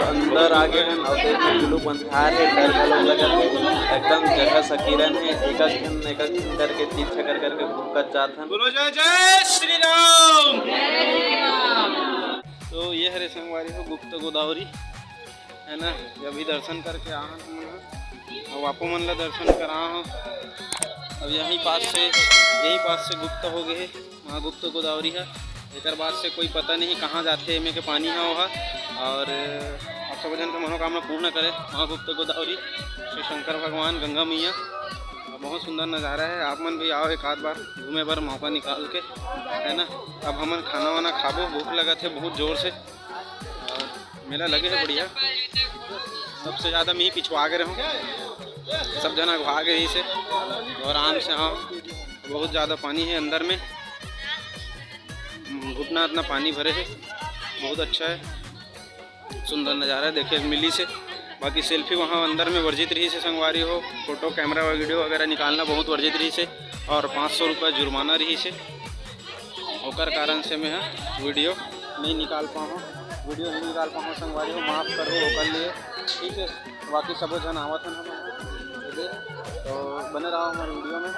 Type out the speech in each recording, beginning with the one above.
अंदर आगे हैं और देखो बंधार है डर का लोग लगा एकदम जगह सकीरन है एक करके तीर्थ कर करके घूमकर जात हैं। बोलो जय जय श्री राम। तो ये हरे संगवारी हो गुप्त गोदावरी है ना, जब भी दर्शन करके आ और वापो मन ला दर्शन करा हो। अब यहीं पास से गुप्त हो गए वहाँ गुप्त गोदावरी है। एक बाद से कोई पता नहीं कहाँ जाते में के पानी है वहाँ, और आप सब जन का मनोकामना पूर्ण करे। वहाँ गुप्त गोदावरी श्री शंकर भगवान गंगा मैया, बहुत सुंदर नज़ारा है। आप मन भी आओ एक आध बार घूमे बार मौका निकाल के है ना। अब हमन खाना वाना खाबो, भूख लगा थे बहुत ज़ोर से और मेला लगे है बढ़िया। सबसे ज़्यादा मैं ही पिछवा गए रहूँ, सब जना भाग रही से और आराम से आओ। बहुत ज़्यादा पानी है अंदर में, घुटना इतना पानी भरे है, बहुत अच्छा है, सुंदर नज़ारा है देखिए मिली से। बाकी सेल्फी वहाँ अंदर में वर्जित रही से संगवारी हो, फोटो कैमरा वीडियो वगैरह निकालना बहुत वर्जित रही से और 500 रुपये जुर्माना रही से। होकर कारण से मैं वीडियो नहीं निकाल पाऊँ संगवारी हो, माफ़ करो होकर लिए, ठीक है। बाकी सब जन आवत हैं हम, तो बने रहो हमारे वीडियो में।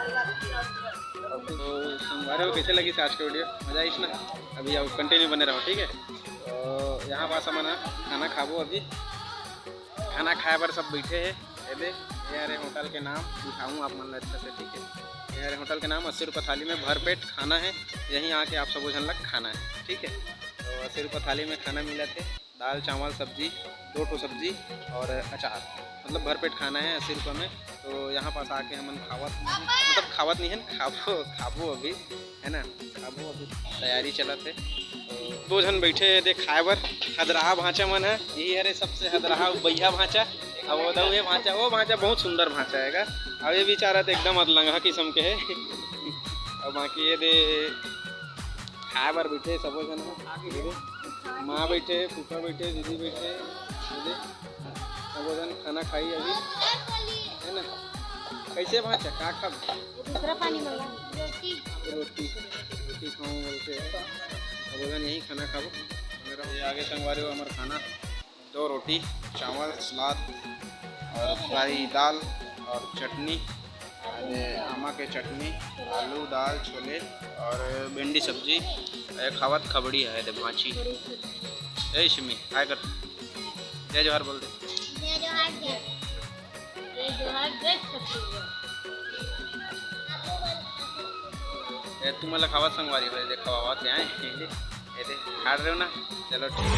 तो संगवारी हो कैसे लगी आज के वीडियो, मज़ा आई ना। अभी अब कंटिन्यू बने रहो, ठीक है। तो यहाँ पास हम खाना खाबो, अभी खाना खाए पर सब बैठे हैं। ये अरे होटल के नाम दिखाऊँ आप मन अच्छा से, ठीक है। ये अरे होटल के नाम 80 रुपये थाली में भरपेट खाना है। यहीं आके आप सब जन लग खाना है, ठीक है। तो 80 रुपये थाली में खाना मिला थे, दाल चावल सब्जी, 2 ठो सब्जी और अचार, मतलब भरपेट खाना है 80 रुपये में। तो यहाँ पास आके हमन खावत नहीं है, खाबो अभी है ना, खाबो अभी तैयारी चलत है। तो 2 जन बैठे थे खाए बर। हदराहा भांचा मन है, यही अरे सबसे हदराहा बैया भांचा। अब वो भांचा बहुत सुंदर भांचा हैगा। अब ये बेचारा तो एकदम अदलंगा किस्म के है। और बाकी ये दे खाए बर बैठे सब जन, माँ बैठे, फूफा बैठे, दीदी बैठे, सब जन खाना खाई अभी है ना। कैसे भांचा का खा रोटी खाऊँ बोलते सब जन यही खाना खाबो। मेरा ये आगे संगवारी हो हमारा खाना 2 रोटी चावल सलाद और फ्राई दाल और चटनी, आमा के चटनी, आलू दाल छोले और भिंडी सब्जी। खावत खबड़ी है दे भाची। ए शिमी हाय कर, जय जोहार बोल दे। तुम मतलब खावत संगवारी हो दे, खवावत यहाँ खा रहे हो ना, चलो ठीक है।